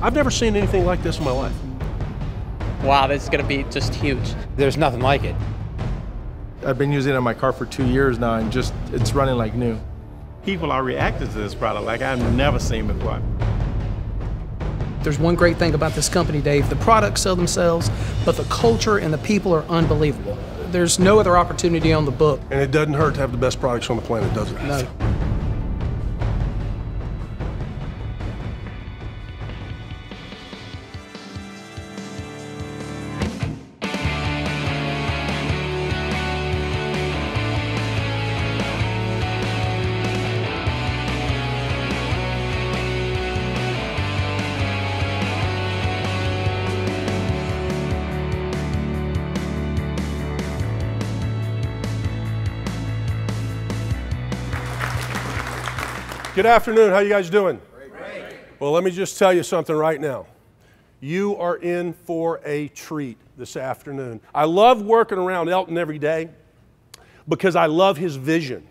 I've never seen anything like this in my life. Wow, this is going to be just huge. There's nothing like it. I've been using it in my car for 2 years now, and just it's running like new. People are reacting to this product like I've never seen before. There's one great thing about this company, Dave. The products sell themselves, but the culture and the people are unbelievable. There's no other opportunity on the book. And it doesn't hurt to have the best products on the planet, does it? No. Good afternoon, how you guys doing? Great. Well, let me just tell you something right now. You are in for a treat this afternoon. I love working around Elton every day because I love his vision.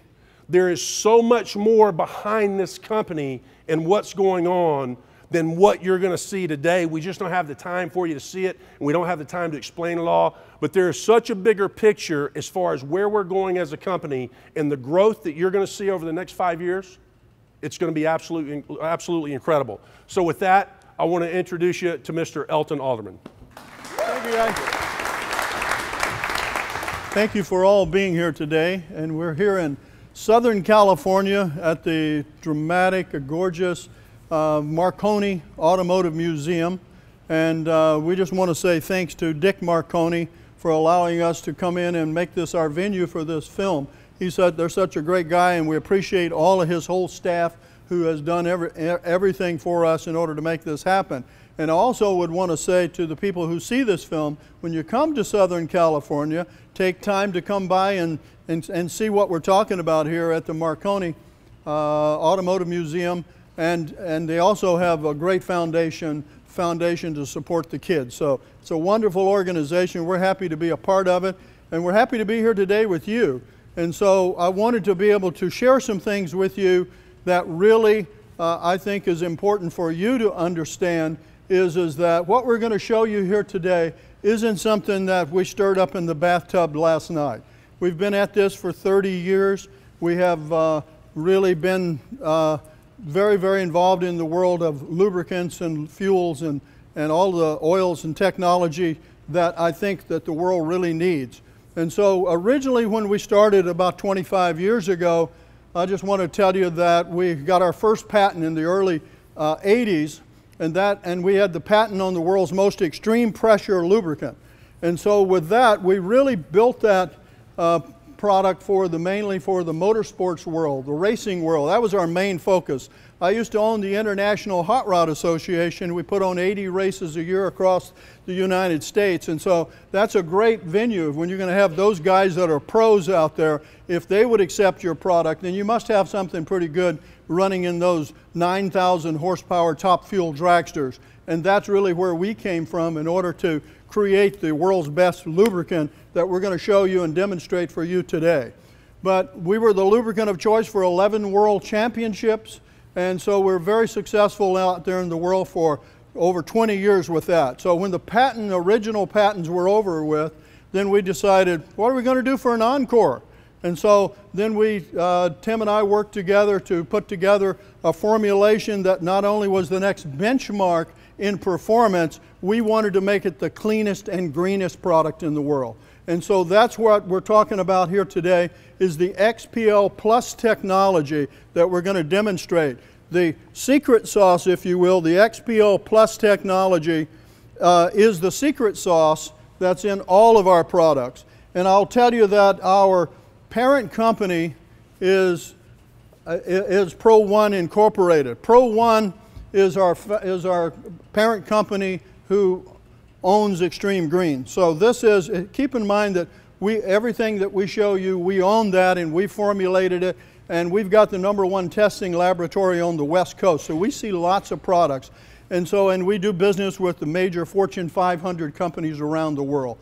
There is so much more behind this company and what's going on than what you're going to see today. We just don't have the time for you to see it, and we don't have the time to explain it all. But there is such a bigger picture as far as where we're going as a company and the growth that you're going to see over the next 5 years. It's going to be absolutely incredible. So with that, I want to introduce you to Mr. Elton Alderman. Thank you, guys. Thank you for all being here today. And we're here in Southern California at the dramatic, gorgeous Marconi Automotive Museum. And we just want to say thanks to Dick Marconi for allowing us to come in and make this our venue for this film. He said they're such a great guy, and we appreciate all of his whole staff who has done everything for us in order to make this happen. And I also would want to say to the people who see this film, when you come to Southern California, take time to come by and see what we're talking about here at the Marconi Automotive Museum. And they also have a great foundation to support the kids. So it's a wonderful organization. We're happy to be a part of it, and we're happy to be here today with you. And so I wanted to be able to share some things with you that really I think is important for you to understand is that what we're going to show you here today isn't something that we stirred up in the bathtub last night. We've been at this for 30 years. We have really been very, very involved in the world of lubricants and fuels and all the oils and technology that I think that the world really needs. And so originally when we started about 25 years ago, I just want to tell you that we got our first patent in the early 80s, and we had the patent on the world's most extreme pressure lubricant. And so with that, we really built that product mainly for the motorsports world, the racing world. That was our main focus. I used to own the International Hot Rod Association. We put on 80 races a year across the United States, and so that's a great venue. When you're going to have those guys that are pros out there, if they would accept your product, then you must have something pretty good running in those 9,000 horsepower top fuel dragsters. And that's really where we came from in order to create the world's best lubricant that we're going to show you and demonstrate for you today. But we were the lubricant of choice for 11 world championships, and so we're very successful out there in the world for over 20 years with that. So when the original patents were over with, then we decided, what are we going to do for an encore? And so then Tim and I worked together to put together a formulation that not only was the next benchmark in performance, we wanted to make it the cleanest and greenest product in the world. And so that's what we're talking about here today, is the XPL Plus technology that we're going to demonstrate. The secret sauce, if you will, the XPL Plus technology is the secret sauce that's in all of our products. And I'll tell you that our parent company is Pro One Incorporated. Pro One is our parent company who owns Xtreme Green. So this is, keep in mind that everything that we show you, we own that and we formulated it, and we've got the #1 testing laboratory on the West Coast. So we see lots of products. And we do business with the major Fortune 500 companies around the world.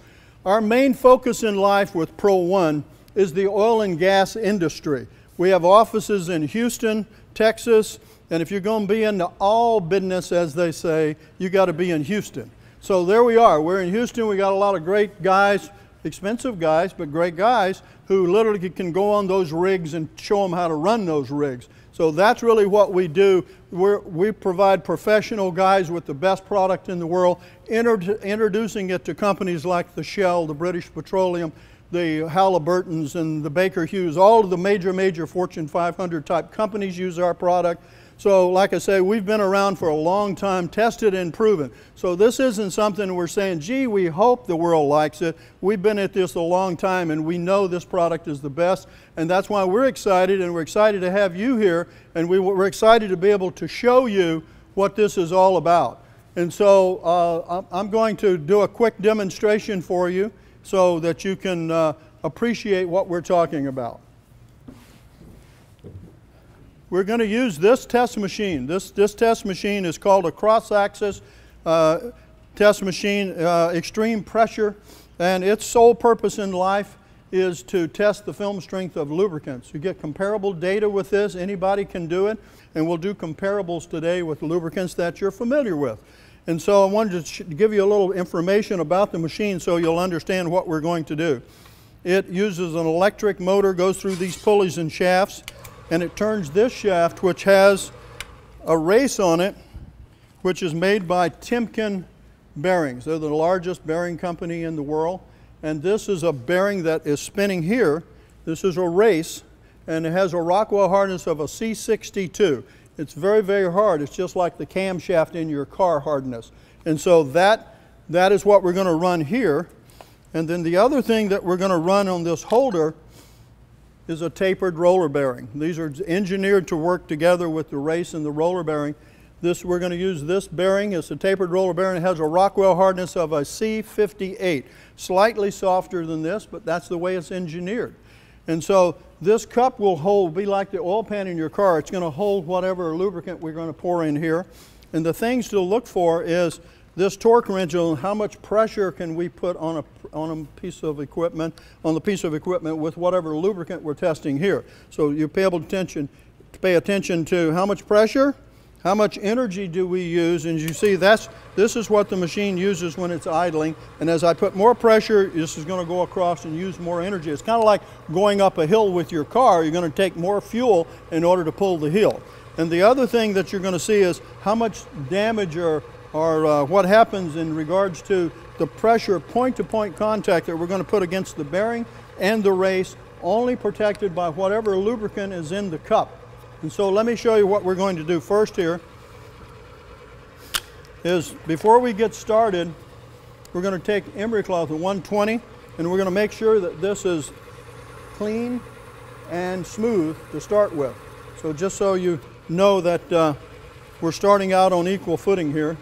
Our main focus in life with Pro One is the oil and gas industry. We have offices in Houston, Texas, And if you're going to be in the all business, as they say, you got to be in Houston. So there we are. We're in Houston. We got a lot of great guys, expensive guys, but great guys who literally can go on those rigs and show them how to run those rigs. So that's really what we do. We provide professional guys with the best product in the world, introducing it to companies like the Shell, the British Petroleum, the Halliburtons, and the Baker Hughes. All of the major Fortune 500 type companies use our product. So like I say, we've been around for a long time, tested and proven. So this isn't something we're saying, gee, we hope the world likes it. We've been at this a long time, and we know this product is the best. And that's why we're excited, and we're excited to have you here, and we're excited to be able to show you what this is all about. And so I'm going to do a quick demonstration for you so that you can appreciate what we're talking about. We're going to use this test machine. This test machine is called a cross-axis test machine, extreme pressure, and its sole purpose in life is to test the film strength of lubricants. You get comparable data with this. Anybody can do it, and we'll do comparables today with lubricants that you're familiar with. And so I wanted to give you a little information about the machine so you'll understand what we're going to do. It uses an electric motor, goes through these pulleys and shafts, and it turns this shaft, which has a race on it, which is made by Timken Bearings. They're the largest bearing company in the world. And this is a bearing that is spinning here. This is a race, and it has a Rockwell hardness of a C62. It's very, very hard. It's just like the camshaft in your car hardness. And so that is what we're going to run here. And then the other thing that we're going to run on this holder is a tapered roller bearing. These are engineered to work together with the race and the roller bearing. We're going to use this bearing. It's a tapered roller bearing. It has a Rockwell hardness of a C58. Slightly softer than this, but that's the way it's engineered. And so this cup will be like the oil pan in your car. It's going to hold whatever lubricant we're going to pour in here. And the things to look for is this torque wrench, on how much pressure can we put on a piece of equipment, with whatever lubricant we're testing here. So you pay attention to how much pressure, how much energy do we use, and you see this is what the machine uses when it's idling. And as I put more pressure, this is going to go across and use more energy. It's kind of like going up a hill with your car. You're going to take more fuel in order to pull the hill. And the other thing that you're going to see is how much damage or what happens in regards to the pressure point-to-point contact that we're going to put against the bearing and the race, only protected by whatever lubricant is in the cup. And so let me show you what we're going to do first here. Is before we get started, we're going to take emery cloth at 120, and we're going to make sure that this is clean and smooth to start with. So just so you know that we're starting out on equal footing here.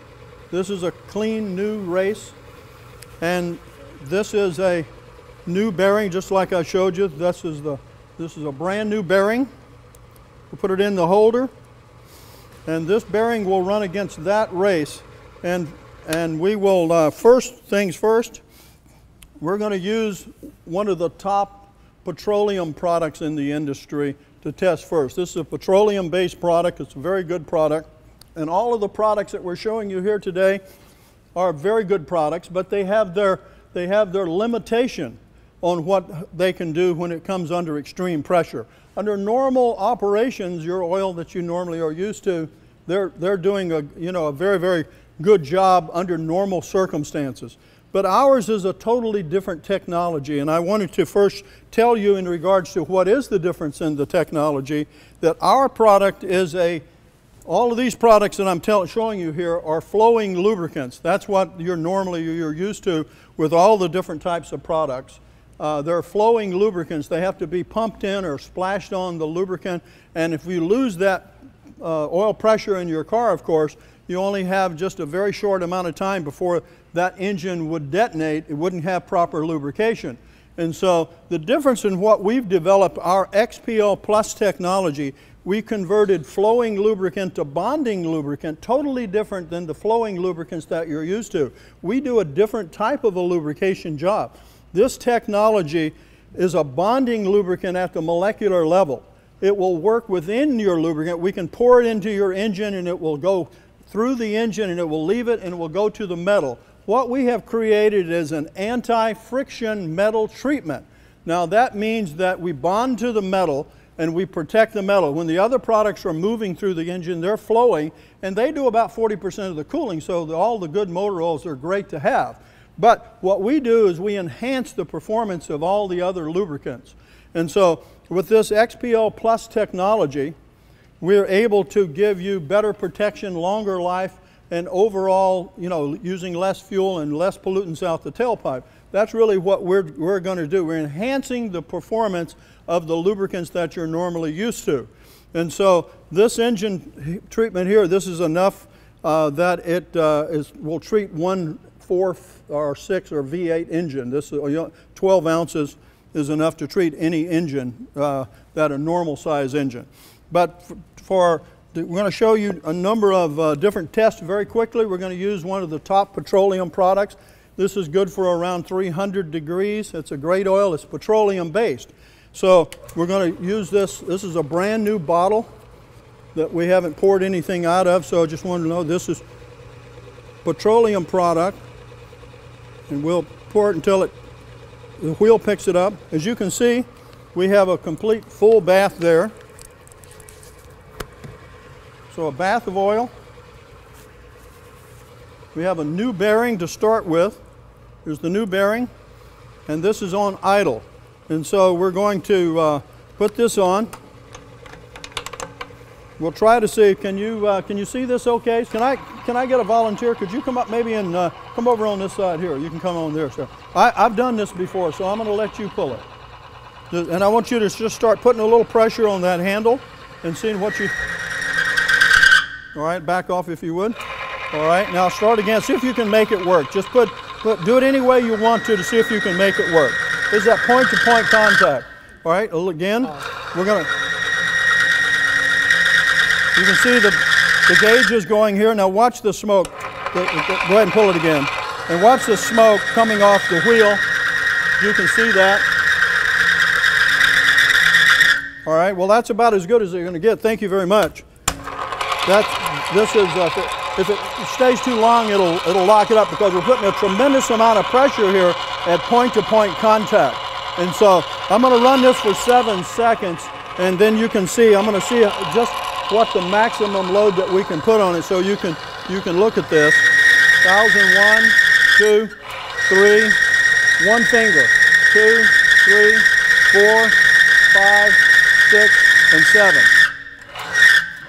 This is a clean new race, and this is a new bearing, just like I showed you. This is a brand new bearing. We'll put it in the holder, and this bearing will run against that race. And we will, first things first, we're going to use one of the top petroleum products in the industry to test first. This is a petroleum-based product. It's a very good product. And all of the products that we're showing you here today are very good products, but they have their limitation on what they can do when it comes under extreme pressure. Under normal operations, your oil that you normally are used to, they're doing a very, very good job under normal circumstances. But ours is a totally different technology, and I wanted to first tell you in regards to what is the difference in the technology, that our product is all of these products that I'm showing you here are flowing lubricants. That's what you're used to with all the different types of products. They're flowing lubricants. They have to be pumped in or splashed on the lubricant, and if you lose that oil pressure in your car, of course, you only have just a very short amount of time before that engine would detonate. It wouldn't have proper lubrication. And so the difference in what we've developed, our XPL Plus technology, we converted flowing lubricant to bonding lubricant, totally different than the flowing lubricants that you're used to. We do a different type of a lubrication job. This technology is a bonding lubricant at the molecular level. it will work within your lubricant. We can pour it into your engine and it will go through the engine and it will leave it and it will go to the metal. What we have created is an anti-friction metal treatment. Now that means that we bond to the metal and we protect the metal. When the other products are moving through the engine, they're flowing, and they do about 40% of the cooling, so all the good motor oils are great to have. But what we do is we enhance the performance of all the other lubricants. And so with this XPO Plus technology, we're able to give you better protection, longer life, and overall, you know, using less fuel and less pollutants out the tailpipe. That's really what we're going to do. We're enhancing the performance of the lubricants that you're normally used to. And so this engine treatment here, this is enough that it will treat 1/4 or 6 or V8 engine. This 12 ounces is enough to treat any engine, that a normal size engine. But we're going to show you a number of different tests very quickly. We're going to use one of the top petroleum products. This is good for around 300 degrees. It's a great oil. It's petroleum based. So we're going to use this. This is a brand new bottle that we haven't poured anything out of, so I just wanted to know this is petroleum product, and we'll pour it until the wheel picks it up. As you can see, we have a complete full bath there. So a bath of oil. We have a new bearing to start with. Here's the new bearing, and this is on idle. And so we're going to put this on. We'll try to see, can you see this okay? Can I get a volunteer? Could you come up maybe and come over on this side here? You can come on there, sir. I've done this before, so I'm going to let you pull it. And I want you to just start putting a little pressure on that handle and seeing what you... All right, back off if you would. All right, now start again. See if you can make it work. Just do it any way you want to see if you can make it work. This is that point-to-point contact. All right, again, we're going to... You can see the gauge is going here. Now watch the smoke. Go ahead and pull it again. And watch the smoke coming off the wheel. You can see that. All right, well that's about as good as you're going to get. Thank you very much. If it stays too long, it'll lock it up because we're putting a tremendous amount of pressure here at point-to-point contact. And so I'm going to run this for 7 seconds, and then you can see, I'm going to see just what the maximum load that we can put on it, so you can look at this. 1,001, 2, 3, one finger, 2, 3, 4, 5, 6, and 7.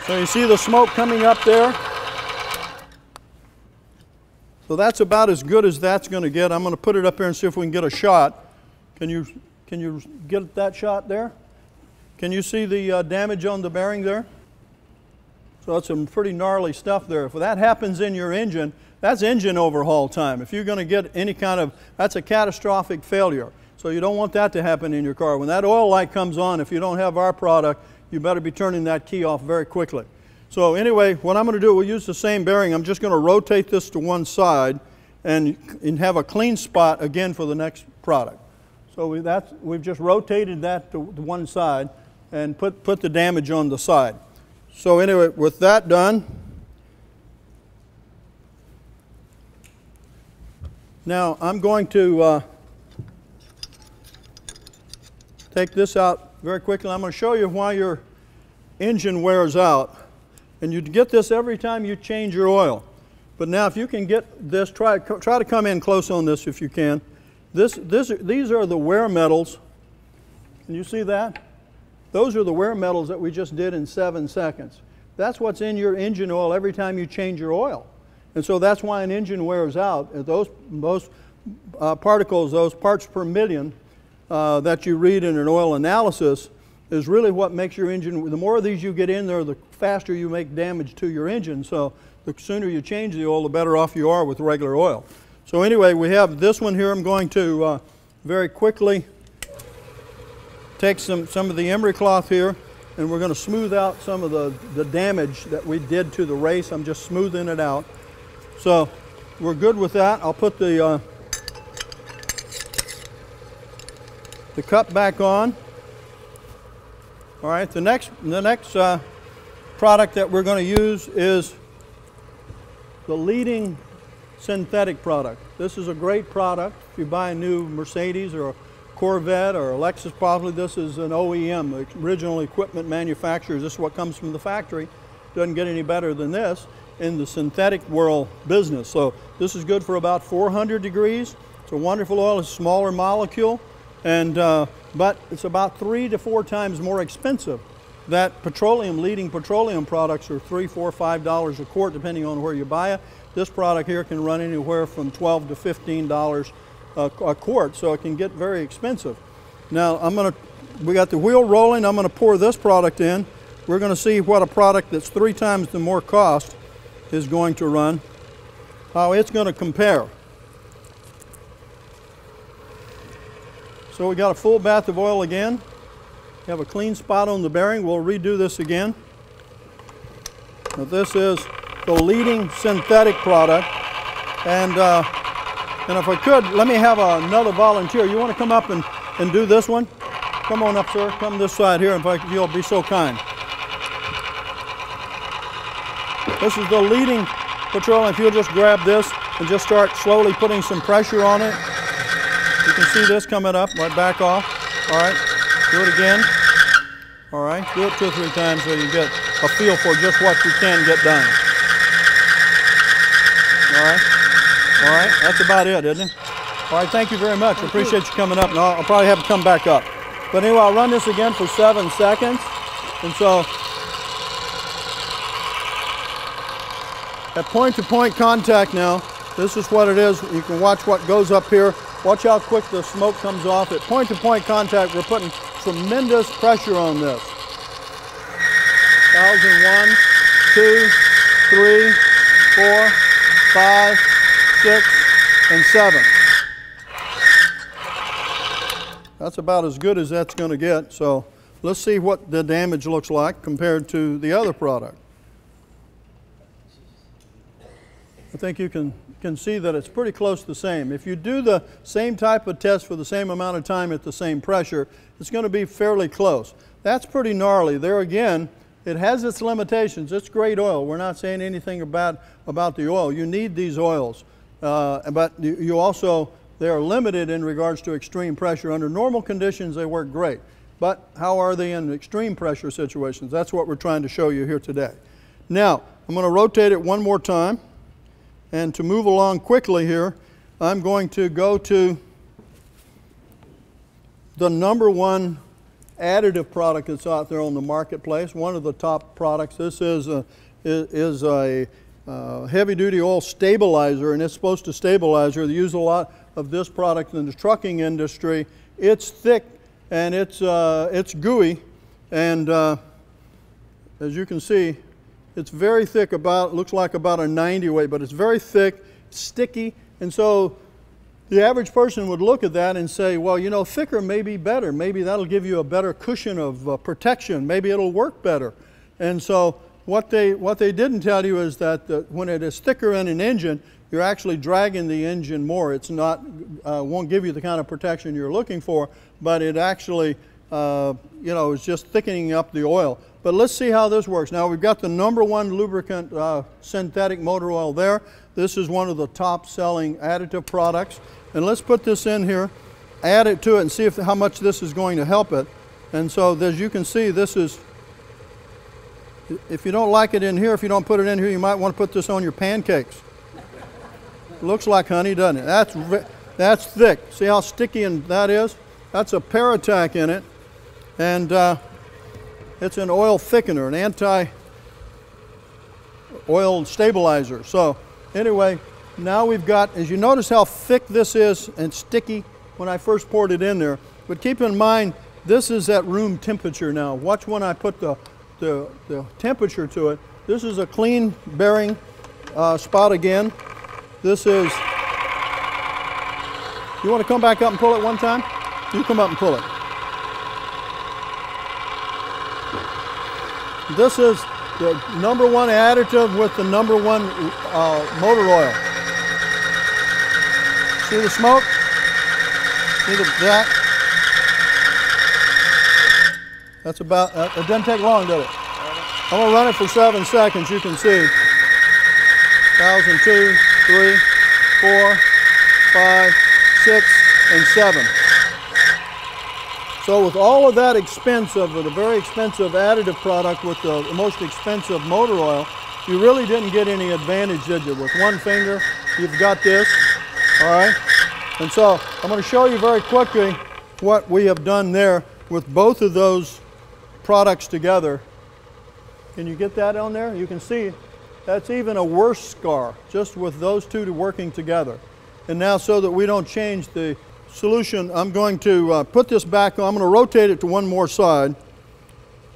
So you see the smoke coming up there? So that's about as good as that's going to get. I'm going to put it up here and see if we can get a shot. Can you get that shot there? Can you see the damage on the bearing there? So that's some pretty gnarly stuff there. If that happens in your engine, that's engine overhaul time. If you're going to get any kind of, that's a catastrophic failure. So you don't want that to happen in your car. When that oil light comes on, if you don't have our product, you better be turning that key off very quickly. So anyway, what I'm going to do, we'll use the same bearing. I'm just going to rotate this to one side and have a clean spot again for the next product. So we've just rotated that to one side and put the damage on the side. So anyway, with that done, now I'm going to take this out very quickly. I'm going to show you why your engine wears out. And you get this every time you change your oil. But now if you can get this, try to come in close on this if you can. These are the wear metals. Can you see that? Those are the wear metals that we just did in 7 seconds. That's what's in your engine oil every time you change your oil. And so that's why an engine wears out. Those particles, those parts per million that you read in an oil analysis is really what makes your engine, the more of these you get in there, the faster you make damage to your engine. So the sooner you change the oil, the better off you are with regular oil. So anyway, we have this one here. I'm going to very quickly take some of the emery cloth here, and we're going to smooth out some of the damage that we did to the race. I'm just smoothing it out. So we're good with that. I'll put the cup back on. All right, the next product that we're going to use is the leading synthetic product. This is a great product. If you buy a new Mercedes or a Corvette or a Lexus, probably this is an OEM, the original equipment manufacturers. This is what comes from the factory. Doesn't get any better than this in the synthetic world business. So this is good for about 400 degrees. It's a wonderful oil. It's a smaller molecule, and but it's about 3 to 4 times more expensive. That petroleum, leading petroleum products are $3, $4, $5 a quart, depending on where you buy it. This product here can run anywhere from $12 to $15 a quart, so it can get very expensive. Now we got the wheel rolling. I'm going to pour this product in. We're going to see what a product that's 3 times the more cost is going to run, how it's going to compare. So we got a full bath of oil again. We have a clean spot on the bearing. We'll redo this again. Now this is the leading synthetic product, and if I could, let me have another volunteer. You want to come up and do this one? Come on up, sir. Come this side here, if you'll be so kind. This is the leading petroleum. If you'll just grab this and just start slowly putting some pressure on it. You can see this coming up. Right, back off. All right. Do it again. All right. Do it 2 or 3 times so you get a feel for just what you can get done. All right. All right. That's about it, isn't it? All right. Thank you very much. I appreciate you coming up. And I'll probably have to come back up. But anyway, I'll run this again for 7 seconds. And so at point-to-point contact now, this is what it is. You can watch what goes up here. Watch how quick the smoke comes off. At point-to-point contact, we're putting tremendous pressure on this. 1,001, 2, 3, 4, 5, 6, and 7. That's about as good as that's going to get. So let's see what the damage looks like compared to the other product. I think you can see that it's pretty close to the same. If you do the same type of test for the same amount of time at the same pressure, it's going to be fairly close. That's pretty gnarly. There again, it has its limitations. It's great oil. We're not saying anything about the oil. You need these oils. But you also, they are limited in regards to extreme pressure. Under normal conditions, they work great. But how are they in extreme pressure situations? That's what we're trying to show you here today. Now, I'm going to rotate it one more time. And to move along quickly here, I'm going to go to the #1 additive product that's out there on the marketplace, one of the top products. This is a heavy-duty oil stabilizer, and it's supposed to stabilize. They use a lot of this product in the trucking industry. It's thick and it's gooey, and as you can see, it's very thick, looks like about a 90 weight, but it's very thick, sticky, and so the average person would look at that and say, well, you know, thicker may be better. Maybe that'll give you a better cushion of protection. Maybe it'll work better. And so what they didn't tell you is that when it is thicker in an engine, you're actually dragging the engine more. It's not, won't give you the kind of protection you're looking for, but it actually, you know, is just thickening up the oil. But let's see how this works. Now we've got the #1 lubricant synthetic motor oil there. This is one of the top selling additive products. And let's put this in here, add it to it, and see how much this is going to help it. And so as you can see, this is, if you don't like it in here, if you don't put it in here, you might want to put this on your pancakes. It looks like honey, doesn't it? That's thick. See how sticky and that is? That's a Paratac in it. And it's an oil thickener, an anti-oil stabilizer. So anyway, now we've got, as you notice how thick this is and sticky when I first poured it in there. But keep in mind, this is at room temperature now. Watch when I put the temperature to it. This is a clean bearing spot again. This is, you want to come back up and pull it one time? You come up and pull it. This is the #1 additive with the #1 motor oil. See the smoke? See that? That's about, it doesn't take long, does it? I'm gonna run it for 7 seconds, you can see. 1,000, 2, 3, 4, 5, 6, and 7. So with all of that expensive, with a very expensive additive product with the most expensive motor oil, you really didn't get any advantage, did you? With one finger, you've got this, all right? And so I'm going to show you very quickly what we have done there with both of those products together. Can you get that on there? You can see that's even a worse scar, just with those two working together. And now, so that we don't change the solution, I'm going to put this back on. I'm going to rotate it to one more side.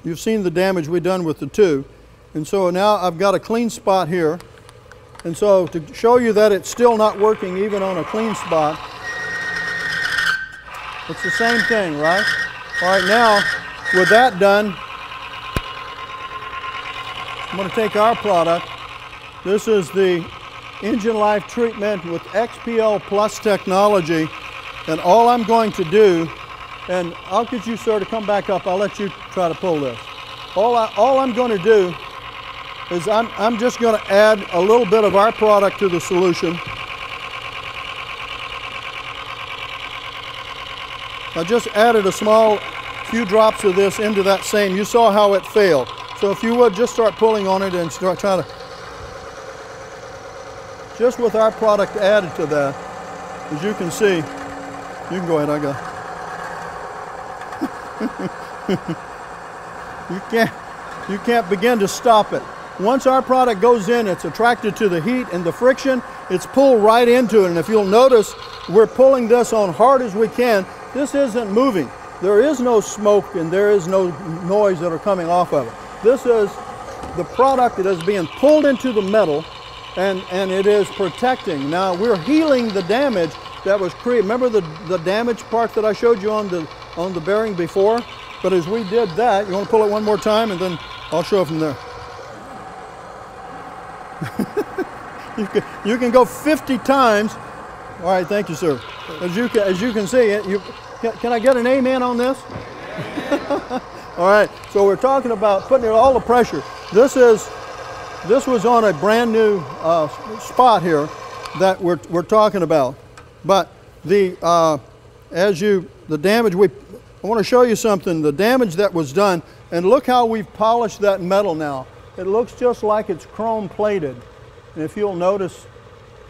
You've seen the damage we've done with the two. And so now I've got a clean spot here. And so to show you that it's still not working even on a clean spot, it's the same thing, right? All right, now with that done, I'm going to take our product. This is the engine life treatment with XPL Plus technology. And all I'm going to do, and I'll get you, sir, to come back up. I'll let you try to pull this. All I'm going to do is I'm just going to add a little bit of our product to the solution. I just added a small few drops of this into that same. You saw how it failed. So if you would just start pulling on it and start trying to, just with our product added to that, as you can see, you can go ahead, I got you can't begin to stop it. Once our product goes in, it's attracted to the heat and the friction, it's pulled right into it. And if you'll notice, we're pulling this on hard as we can. This isn't moving. There is no smoke and there is no noise that are coming off of it. This is the product that is being pulled into the metal, and it is protecting. Now we're healing the damage that was created. Remember the damage part that I showed you on the bearing before? But as we did that, you want to pull it one more time and then I'll show it from there. you can go 50 times. All right, thank you, sir. As you can see, can I get an amen on this? All right, so we're talking about putting all the pressure. This was on a brand new spot here that we're talking about. But the damage, I want to show you something, the damage that was done, and look how we've polished that metal now. It looks just like it's chrome plated. And if you'll notice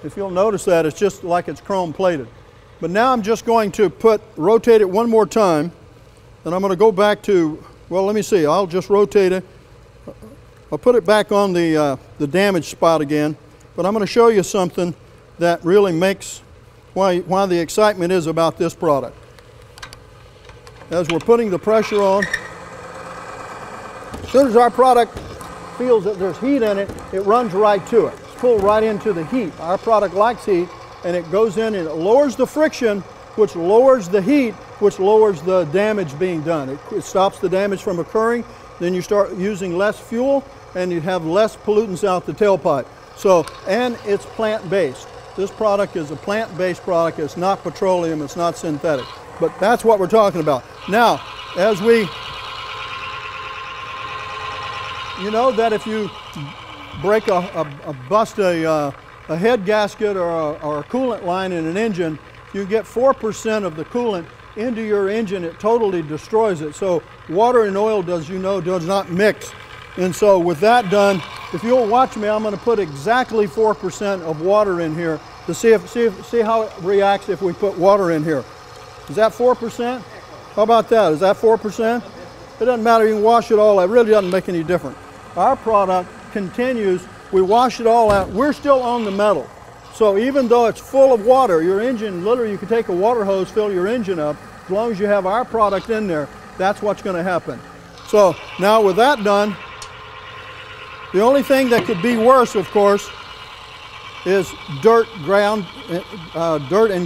that, it's just like it's chrome plated. But now I'm just going to rotate it one more time, and I'm going to go back to, well, let me see, I'll just rotate it. I'll put it back on the damaged spot again, but I'm going to show you something that really makes why the excitement is about this product. As we're putting the pressure on, as soon as our product feels that there's heat in it, it runs right to it. It's pulled right into the heat. Our product likes heat, and it goes in and it lowers the friction, which lowers the heat, which lowers the damage being done. It stops the damage from occurring. Then you start using less fuel, and you have less pollutants out the tailpipe. So, and it's plant-based. This product is a plant-based product. It's not petroleum, it's not synthetic. But that's what we're talking about. Now, as we, you know that if you bust a head gasket or a coolant line in an engine, you get 4% of the coolant into your engine, it totally destroys it. So water and oil, does not mix. And so with that done, if you'll watch me, I'm going to put exactly 4% of water in here to see how it reacts if we put water in here. Is that 4%? How about that? Is that 4%? It doesn't matter, you can wash it all out. It really doesn't make any difference. Our product continues, we wash it all out, we're still on the metal. So even though it's full of water, your engine, literally you can take a water hose, fill your engine up, as long as you have our product in there, that's what's going to happen. So now with that done, the only thing that could be worse, of course, is dirt and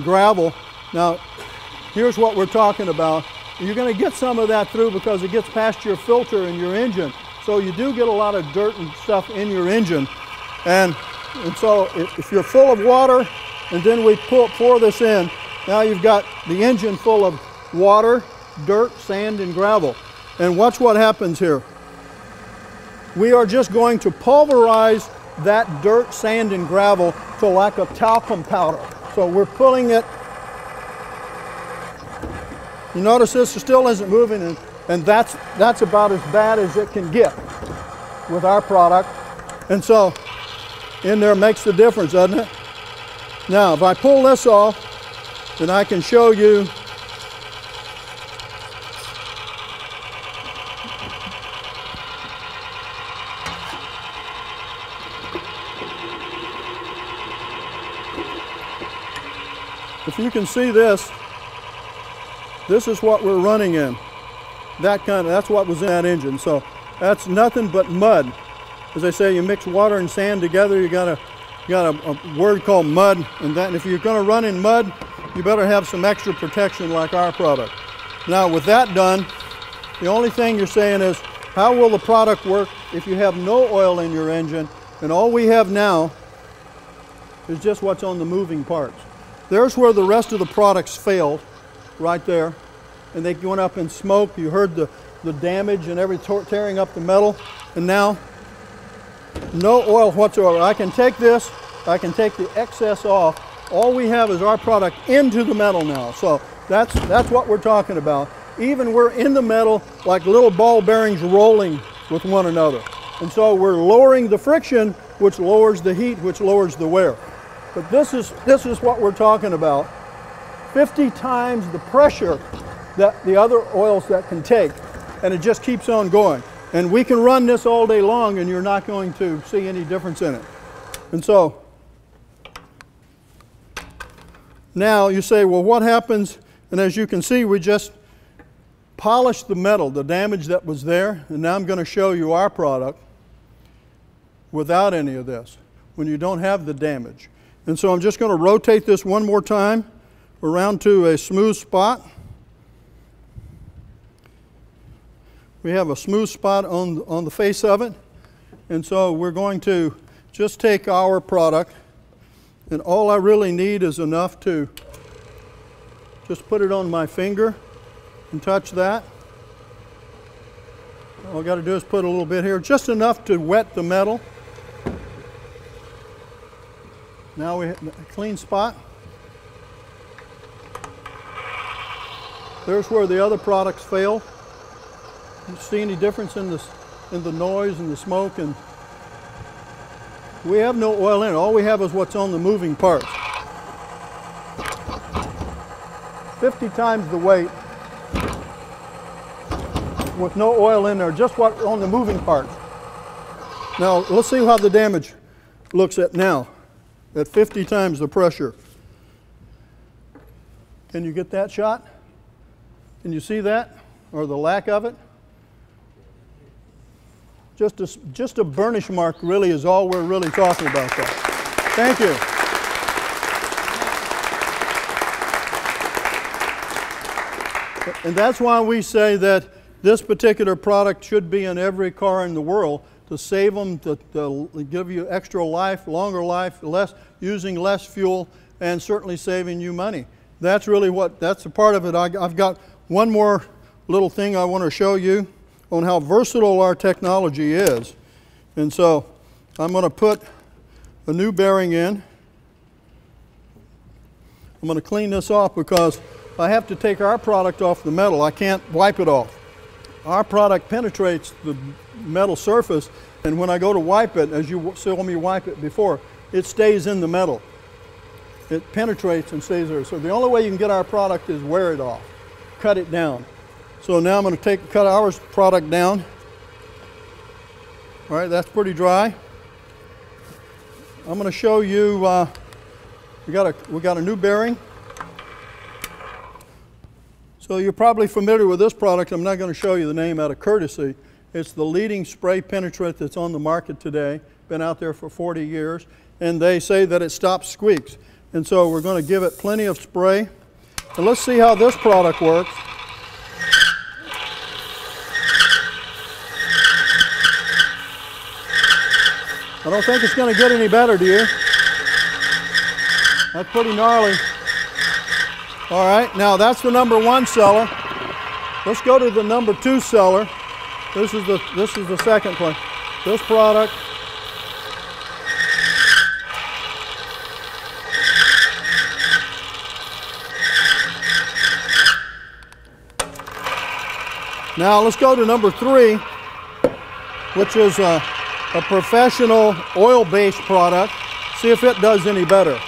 gravel. Now, here's what we're talking about. You're going to get some of that through because it gets past your filter in your engine. So you do get a lot of dirt and stuff in your engine. And so if you're full of water, and then we pour this in, now you've got the engine full of water, dirt, sand, and gravel. And watch what happens here. We are just going to pulverize that dirt, sand, and gravel to like a talcum powder. So we're pulling it. You notice this still isn't moving, and that's about as bad as it can get with our product. And so in there makes the difference, doesn't it? Now, if I pull this off, then I can show you if you can see this, this is what we're running in. That's what was in that engine. So that's nothing but mud. As I say, you mix water and sand together, you got a word called mud, and if you're going to run in mud, you better have some extra protection like our product. Now with that done, the only thing you're saying is, how will the product work if you have no oil in your engine, and all we have now is just what's on the moving parts. There's where the rest of the products failed, right there, and they went up in smoke. You heard the damage and everything tearing up the metal, and now no oil whatsoever. I can take this, I can take the excess off. All we have is our product into the metal now. So that's what we're talking about. Even we're in the metal like little ball bearings rolling with one another. And so we're lowering the friction, which lowers the heat, which lowers the wear. But this is what we're talking about. 50 times the pressure that the other oils that can take. And it just keeps on going. And we can run this all day long and you're not going to see any difference in it. And so, now you say, well, what happens? And as you can see, we just polished the metal, the damage that was there. And now I'm going to show you our product without any of this, when you don't have the damage. And so I'm just going to rotate this one more time around to a smooth spot. We have a smooth spot on the face of it. And so we're going to just take our product, and all I really need is enough to just put it on my finger and touch that. All I got to do is put a little bit here, just enough to wet the metal. Now we have a clean spot. There's where the other products fail. You see any difference in the noise and the smoke? And we have no oil in it. All we have is what's on the moving parts. 50 times the weight with no oil in there, just what on the moving parts. Now let's see how the damage looks at now at 50 times the pressure. Can you get that shot? Can you see that, or the lack of it? Just a burnish mark really is all we're really talking about there. Thank you. And that's why we say that this particular product should be in every car in the world, to save them, to give you extra life, longer life, using less fuel, and certainly saving you money. That's really that's a part of it. I've got one more little thing I want to show you on how versatile our technology is. And so I'm going to put a new bearing in. I'm going to clean this off because I have to take our product off the metal. I can't wipe it off. Our product penetrates the metal surface, and when I go to wipe it, as you saw me wipe it before, it stays in the metal. It penetrates and stays there. So the only way you can get our product is wear it off, cut it down. So now I'm going to cut our product down. All right, that's pretty dry. I'm going to show you, we got a new bearing. So you're probably familiar with this product. I'm not going to show you the name out of courtesy. It's the leading spray penetrant that's on the market today. Been out there for 40 years. And they say that it stops squeaks. And so we're going to give it plenty of spray. And let's see how this product works. I don't think it's going to get any better, do you? That's pretty gnarly. All right, now that's the #1 seller. let's go to the number 2 seller. This is the second one. This product. Now let's go to number 3, which is a professional oil-based product. See if it does any better.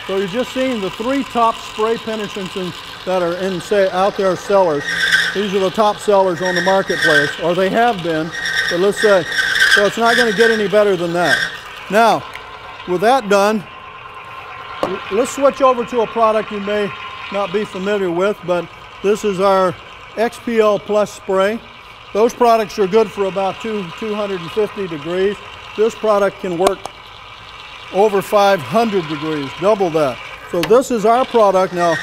So you're just seeing the 3 top spray penetrants that are in, say, out there sellers. These are the top sellers on the marketplace, or they have been, but let's say, so it's not going to get any better than that. Now, with that done, let's switch over to a product you may not be familiar with, but this is our XPL Plus spray. Those products are good for about 250 degrees. This product can work over 500 degrees, double that. So this is our product. Now,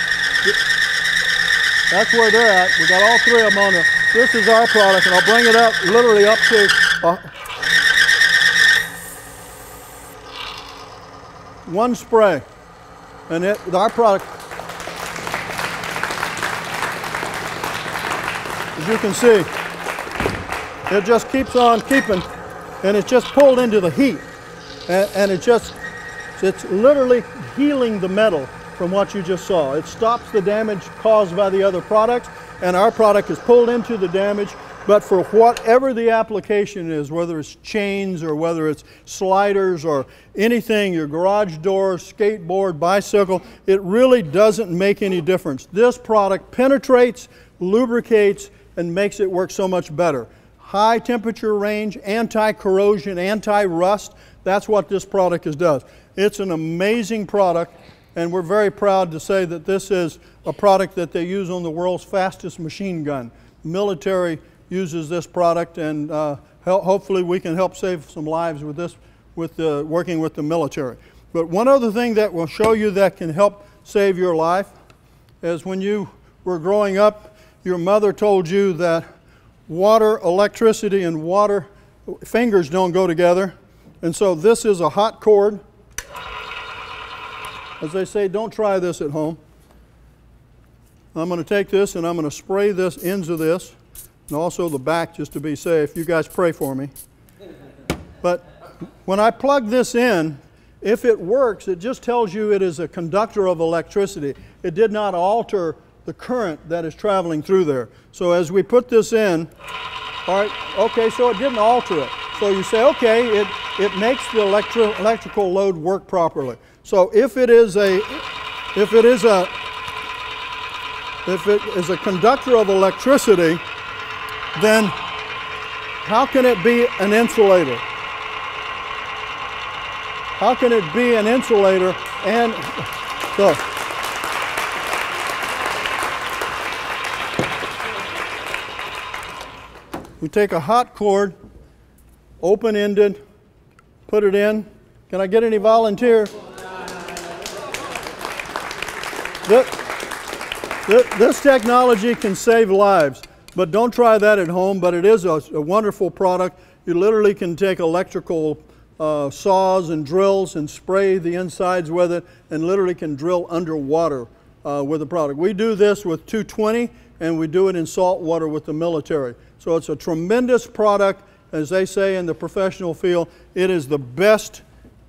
that's where they're at. We got all 3 of them on there. This is our product, and I'll bring it up, literally up to one spray. And our product, as you can see, it just keeps on keeping, and it's just pulled into the heat. And it's literally healing the metal from what you just saw. It stops the damage caused by the other products, and our product is pulled into the damage. But for whatever the application is, whether it's chains or whether it's sliders or anything, your garage door, skateboard, bicycle, it really doesn't make any difference. This product penetrates, lubricates, and makes it work so much better. High temperature range, anti-corrosion, anti-rust, that's what this product does. It's an amazing product, and we're very proud to say that this is a product that they use on the world's fastest machine gun. Military uses this product, and hopefully we can help save some lives with this, working with the military. But one other thing that will show you that can help save your life is when you were growing up, your mother told you that water, electricity, and water, fingers don't go together. And so this is a hot cord. As they say, don't try this at home. I'm going to take this and I'm going to spray this ends of this, and also the back, just to be safe. You guys pray for me. But when I plug this in, if it works, it just tells you it is a conductor of electricity. It did not alter the current that is traveling through there. So as we put this in, all right, okay, so it didn't alter it. So you say, okay, it makes the electrical load work properly. So if it is a conductor of electricity, then how can it be an insulator? How can it be an insulator? And so we take a hot cord, open-ended, put it in. Can I get any volunteers? This technology can save lives, but don't try that at home. But it is a wonderful product. You literally can take electrical saws and drills and spray the insides with it, and literally can drill underwater with the product. We do this with 220, and we do it in salt water with the military. So it's a tremendous product. As they say in the professional field, it is the best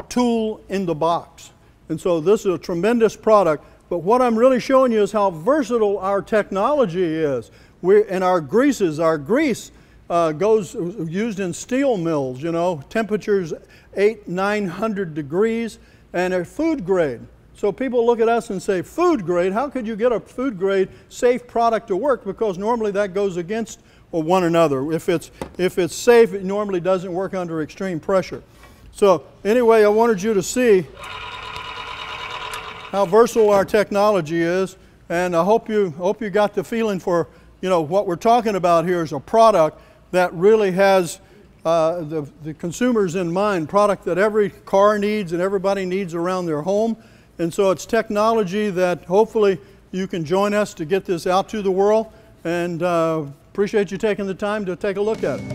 tool in the box. And so this is a tremendous product. But what I'm really showing you is how versatile our technology is. And our greases, our grease goes used in steel mills, you know, temperatures 800-900 degrees, and they're food grade. So people look at us and say, food grade? How could you get a food grade safe product to work? Because normally that goes against one another. If it's safe, it normally doesn't work under extreme pressure. So anyway, I wanted you to see how versatile our technology is, and I hope you got the feeling for, you know, what we're talking about here is a product that really has the consumers in mind, product that every car needs and everybody needs around their home. And so it's technology that hopefully you can join us to get this out to the world, and appreciate you taking the time to take a look at it.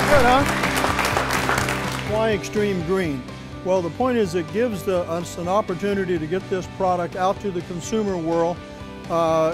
Good, huh? Why Xtreme Green? Well, the point is it gives us an opportunity to get this product out to the consumer world.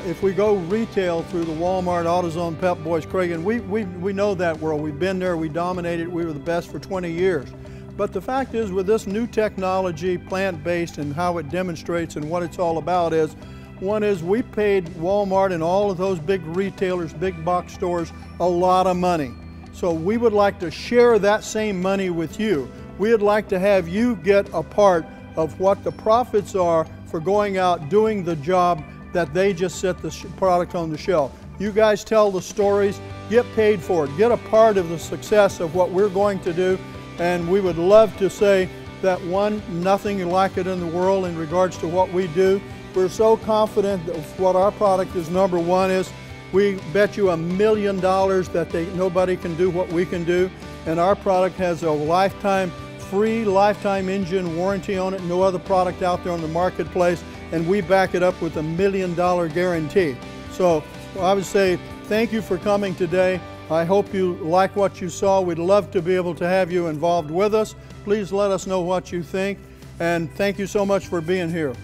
If we go retail through the Walmart, AutoZone, Pep Boys, Kragen, we know that world. We've been there, we dominated, we were the best for 20 years. But the fact is, with this new technology, plant-based, and how it demonstrates and what it's all about is, one is we paid Walmart and all of those big retailers, big box stores, a lot of money. So we would like to share that same money with you. We'd like to have you get a part of what the profits are for going out doing the job that they just set the product on the shelf. You guys tell the stories, get paid for it, get a part of the success of what we're going to do, and we would love to say that one, nothing like it in the world in regards to what we do. We're so confident that what our product is number one is. We bet you $1 million that nobody can do what we can do, and our product has a free lifetime engine warranty on it, no other product out there on the marketplace, and we back it up with $1 million guarantee. So I would say thank you for coming today. I hope you like what you saw. We'd love to be able to have you involved with us. Please let us know what you think, and thank you so much for being here.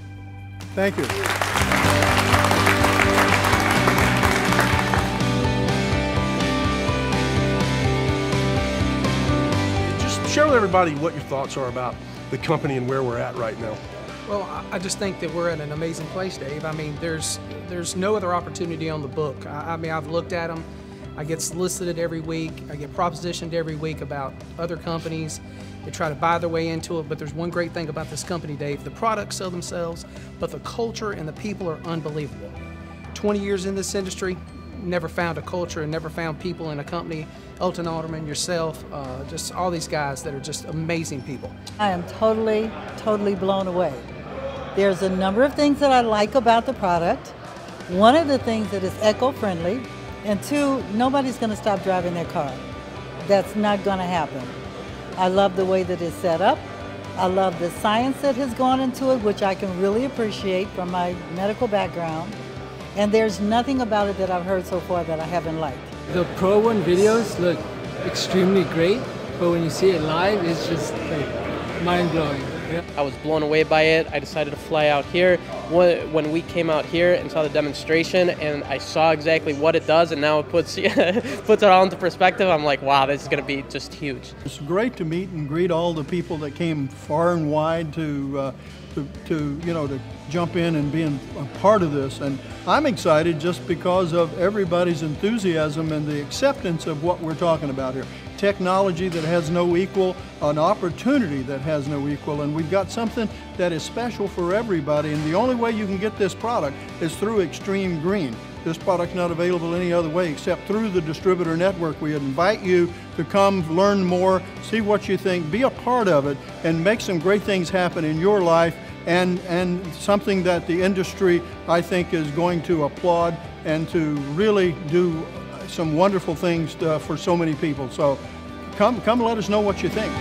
Thank you. Share with everybody what your thoughts are about the company and where we're at right now. Well, I just think that we're at an amazing place, Dave. I mean, there's no other opportunity on the book. I mean, I've looked at them. I get solicited every week. I get propositioned every week about other companies. They try to buy their way into it, but there's one great thing about this company, Dave. The products sell themselves, but the culture and the people are unbelievable. 20 years in this industry, never found a culture and never found people in a company. Elton Alderman, yourself, just all these guys that are just amazing people. I am totally blown away. There's a number of things that I like about the product. One of the things that is eco-friendly, and two, nobody's going to stop driving their car. That's not going to happen. I love the way that it's set up. I love the science that has gone into it, which I can really appreciate from my medical background. And there's nothing about it that I've heard so far that I haven't liked. The Pro 1 videos look extremely great, but when you see it live, it's just like mind-blowing. Yeah. I was blown away by it. I decided to fly out here. When we came out here and saw the demonstration and I saw exactly what it does, and now it puts it all into perspective, I'm like, wow, this is going to be just huge. It's great to meet and greet all the people that came far and wide to jump in and be a part of this. And I'm excited just because of everybody's enthusiasm and the acceptance of what we're talking about here. Technology that has no equal, an opportunity that has no equal, and we've got something that is special for everybody, and the only way you can get this product is through Xtreme Green. This product's not available any other way except through the distributor network. We invite you to come learn more, see what you think, be a part of it, and make some great things happen in your life, and something that the industry, I think, is going to applaud and to really do some wonderful things for so many people. So come let us know what you think.